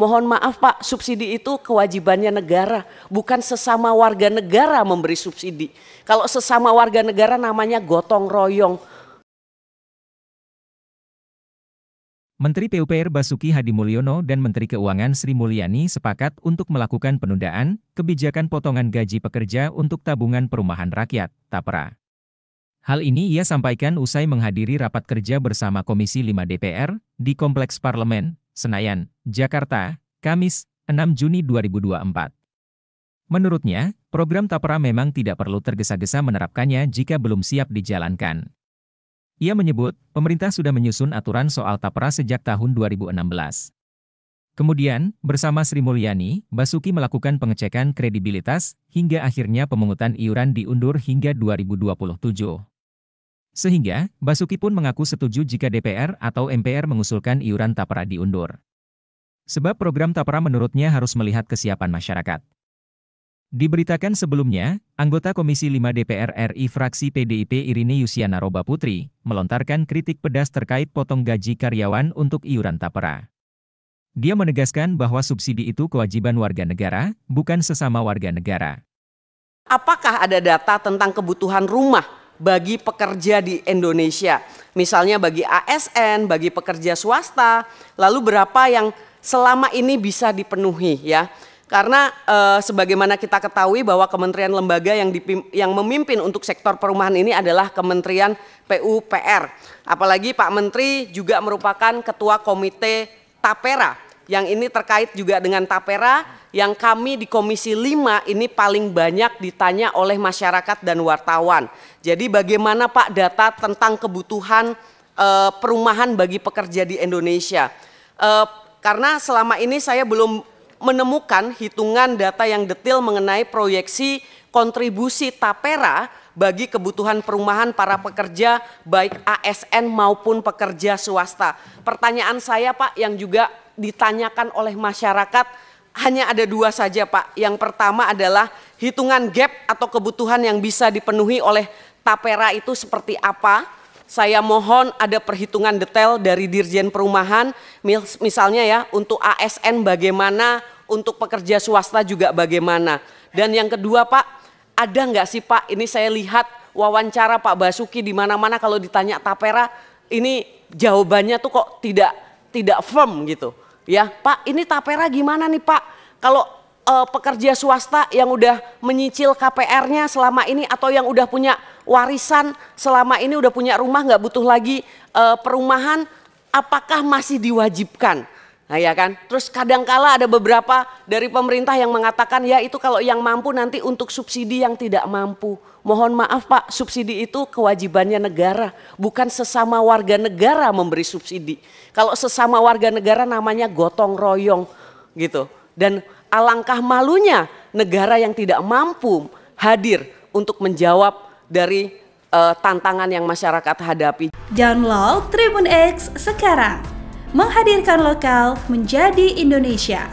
Mohon maaf Pak, subsidi itu kewajibannya negara, bukan sesama warga negara memberi subsidi. Kalau sesama warga negara namanya gotong royong. Menteri PUPR Basuki Hadimulyono dan Menteri Keuangan Sri Mulyani sepakat untuk melakukan penundaan kebijakan potongan gaji pekerja untuk tabungan perumahan rakyat, (TAPRA). Hal ini ia sampaikan usai menghadiri rapat kerja bersama Komisi 5 DPR di Kompleks Parlemen, Senayan, Jakarta, Kamis, 6 Juni 2024. Menurutnya, program TAPRA memang tidak perlu tergesa-gesa menerapkannya jika belum siap dijalankan. Ia menyebut, pemerintah sudah menyusun aturan soal TAPRA sejak tahun 2016. Kemudian, bersama Sri Mulyani, Basuki melakukan pengecekan kredibilitas, hingga akhirnya pemungutan iuran diundur hingga 2027. Sehingga, Basuki pun mengaku setuju jika DPR atau MPR mengusulkan iuran TAPRA diundur. Sebab program TAPRA menurutnya harus melihat kesiapan masyarakat. Diberitakan sebelumnya, anggota Komisi 5 DPR RI fraksi PDIP Irine Yusiana Roba Putri, melontarkan kritik pedas terkait potong gaji karyawan untuk iuran TAPRA. Dia menegaskan bahwa subsidi itu kewajiban warga negara, bukan sesama warga negara. Apakah ada data tentang kebutuhan rumah bagi pekerja di Indonesia? Misalnya bagi ASN, bagi pekerja swasta, lalu berapa yang selama ini bisa dipenuhi ya? Karena sebagaimana kita ketahui bahwa kementerian lembaga yang memimpin untuk sektor perumahan ini adalah Kementerian PUPR. Apalagi Pak Menteri juga merupakan ketua komite TAPERA. Yang ini terkait juga dengan TAPERA yang kami di Komisi 5 ini paling banyak ditanya oleh masyarakat dan wartawan. Jadi bagaimana Pak data tentang kebutuhan perumahan bagi pekerja di Indonesia? Karena selama ini saya belum menemukan hitungan data yang detail mengenai proyeksi kontribusi TAPERA bagi kebutuhan perumahan para pekerja baik ASN maupun pekerja swasta. Pertanyaan saya Pak yang juga ditanyakan oleh masyarakat hanya ada dua saja Pak. Yang pertama adalah hitungan gap atau kebutuhan yang bisa dipenuhi oleh TAPERA itu seperti apa? Saya mohon ada perhitungan detail dari Dirjen Perumahan, misalnya ya untuk ASN bagaimana, untuk pekerja swasta juga bagaimana. Dan yang kedua Pak, ada nggak sih Pak, ini saya lihat wawancara Pak Basuki di mana-mana kalau ditanya TAPERA, ini jawabannya tuh kok tidak firm gitu. Ya Pak, ini TAPERA gimana nih Pak? Kalau pekerja swasta yang udah menyicil KPR-nya selama ini atau yang udah punya warisan selama ini, udah punya rumah nggak butuh lagi perumahan, apakah masih diwajibkan? Nah ya kan, terus kadangkala ada beberapa dari pemerintah yang mengatakan ya itu kalau yang mampu nanti untuk subsidi yang tidak mampu. Mohon maaf Pak, subsidi itu kewajibannya negara, bukan sesama warga negara memberi subsidi. Kalau sesama warga negara namanya gotong royong gitu. Dan alangkah malunya negara yang tidak mampu hadir untuk menjawab dari tantangan yang masyarakat hadapi. Download Tribun X sekarang, menghadirkan lokal menjadi Indonesia.